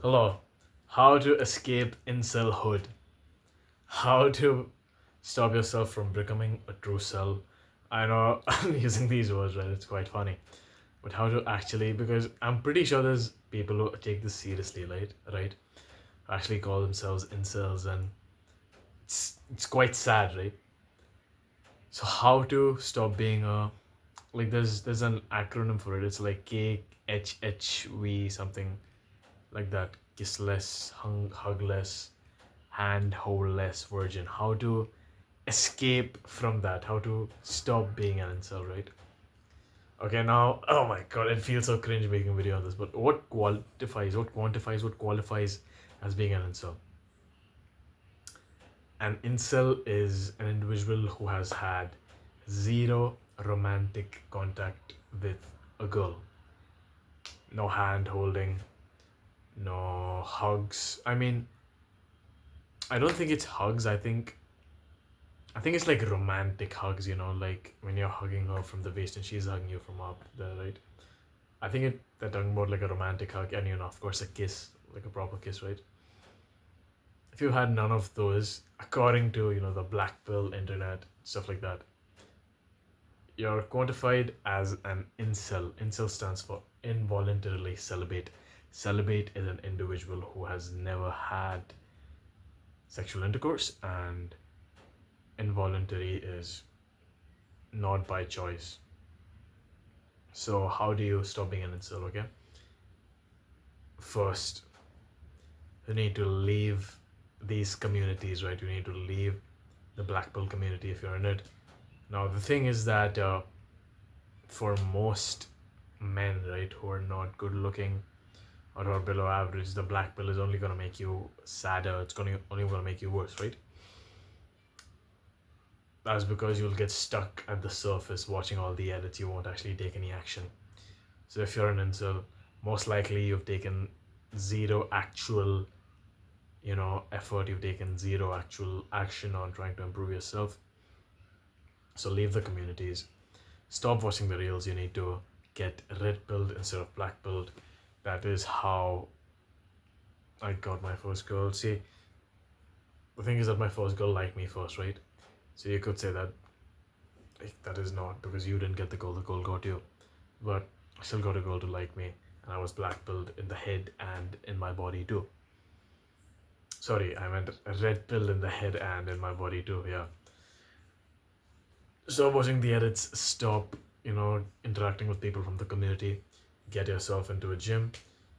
Hello. How to escape Incelhood. How to stop yourself from becoming a true cell. I know I'm using these words, right? It's quite funny. But how to actually, because I'm pretty sure there's people who take this seriously, right? Right? Actually call themselves incels, and it's quite sad, right? So how to stop being a, like, there's an acronym for it. It's like KHHV something like that. Kissless, hugless, handholeless virgin. How to escape from that, how to stop being an incel, right? Okay, now, oh my god, it feels so cringe making a video on this, but what qualifies as being an incel? An incel is an individual who has had zero romantic contact with a girl. No hand holding, no hugs. I mean, I don't think it's hugs. I think it's like romantic hugs, like when you're hugging her from the waist and she's hugging you from up there, right? I think they're talking about like a romantic hug and, of course, a kiss, like a proper kiss, right? If you had none of those, according to, the black pill internet, stuff like that, you're quantified as an incel. Incel stands for involuntarily celibate. Celibate is an individual who has never had sexual intercourse, and involuntary is not by choice. So how do you stop being an incel? Okay, first you need to leave these communities, right? You need to leave the black pill community if you're in it. Now the thing is that for most men, right, who are not good looking or who are below average, the black pill is only going to make you sadder. It's only going to make you worse, right? That's because you'll get stuck at the surface watching all the edits. You won't actually take any action. So if you're an incel, most likely you've taken zero actual, effort. You've taken zero actual action on trying to improve yourself. So leave the communities. Stop watching the reels. You need to get red pilled instead of black pilled. That is how I got my first girl. See, the thing is that my first girl liked me first, right? So you could say that, like, that is not because you didn't get the girl got you. But I still got a girl to like me, and I was black pilled in the head and in my body too. Sorry, I meant red pilled in the head and in my body too, yeah. Stop watching the edits, stop, interacting with people from the community, get yourself into a gym,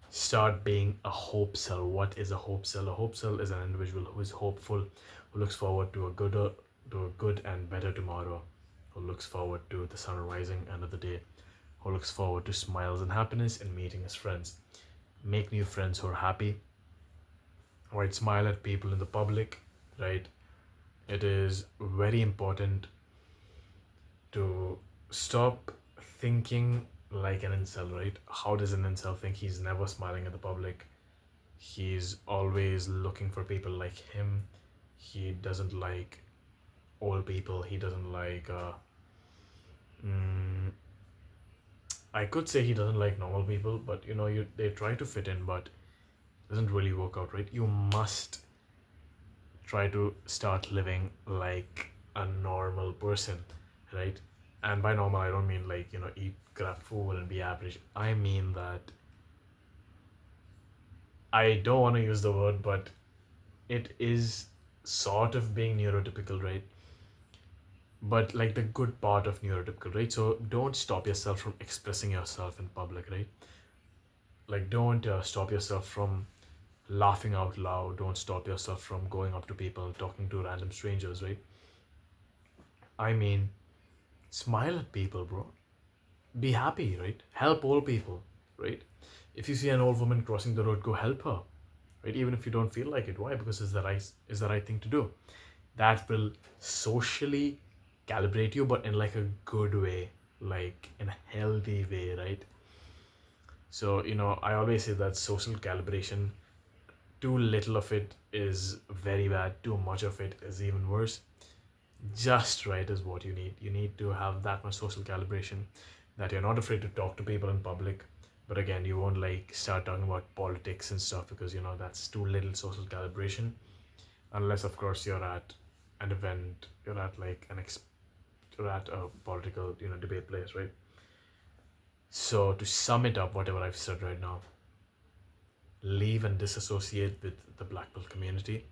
start being a hope cell. What is a hope cell? A hope cell is an individual who is hopeful, who looks forward to a good and better tomorrow, who looks forward to the sun rising end of the day, who looks forward to smiles and happiness and meeting his friends. Make new friends who are happy, right? Smile at people in the public, right? It is very important to stop thinking like an incel, right? How does an incel think? He's never smiling at the public. He's always looking for people like him. He doesn't like old people. He doesn't like, mm, I could say he doesn't like normal people, but they try to fit in, but it doesn't really work out, right? You must try to start living like a normal person, right? And by normal, I don't mean like, eat crap food and be average. I mean that I don't want to use the word, but it is sort of being neurotypical, right? But like the good part of neurotypical, right? So don't stop yourself from expressing yourself in public, right? Like, don't stop yourself from laughing out loud. Don't stop yourself from going up to people, talking to random strangers, right? I mean, smile at people, bro. Be happy, right? Help old people, right? If you see an old woman crossing the road, go help her, right? Even if you don't feel like it. Why? Because it's the right thing to do. That will socially calibrate you, but in like a good way, like in a healthy way, right? So, I always say that social calibration, too little of it is very bad, too much of it is even worse. Just right is what you need. You need to have that much social calibration that you're not afraid to talk to people in public, But again, you won't like start talking about politics and stuff because you know that's too little social calibration. Unless of course you're at an event, you're at like you're at a political, you know, debate place, right? So to sum it up, whatever I've said right now, leave and disassociate with the black pill community.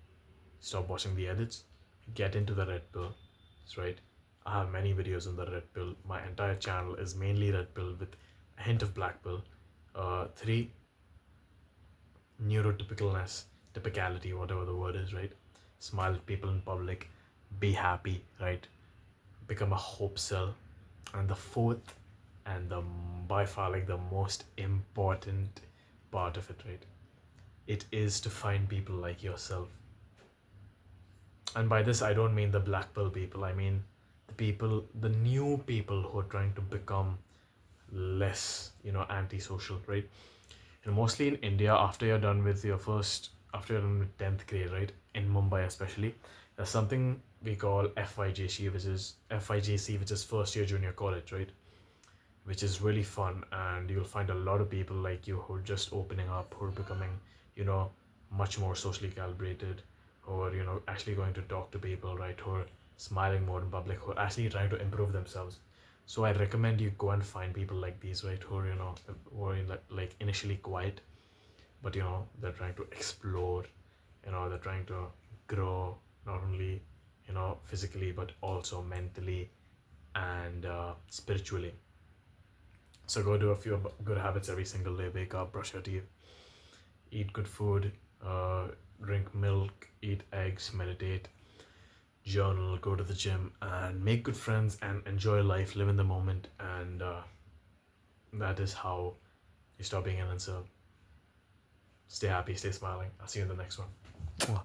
Stop watching the edits. Get into the red pill. That's right. I have many videos on the red pill. My entire channel is mainly red pill with a hint of black pill. Three, neurotypicalness, typicality, whatever the word is, right? Smile at people in public, be happy, right? Become a hope cell. And the fourth, and the by far like the most important part of it, right? It is to find people like yourself. And by this, I don't mean the black pill people. I mean the people, the new people who are trying to become less, you know, antisocial, right? And mostly in India, after you're done with your first, after you're done with 10th grade, right? In Mumbai especially, there's something we call FYJC, which is first year junior college, right? Which is really fun, and you'll find a lot of people like you who are just opening up, who are becoming, you know, much more socially calibrated, who are, you know, actually going to talk to people, right? Who are smiling more in public, who are actually trying to improve themselves. So I recommend you go and find people like these, right? Who are, you know, who are like initially quiet, but you know, they're trying to explore, you know, they're trying to grow, not only, you know, physically, but also mentally and spiritually. So go do a few good habits every single day. Wake up, brush your teeth, eat good food, uh, drink milk, eat eggs, meditate, journal, go to the gym, and make good friends and enjoy life. Live in the moment, and that is how you stop being an incel. Stay happy, stay smiling. I'll see you in the next one.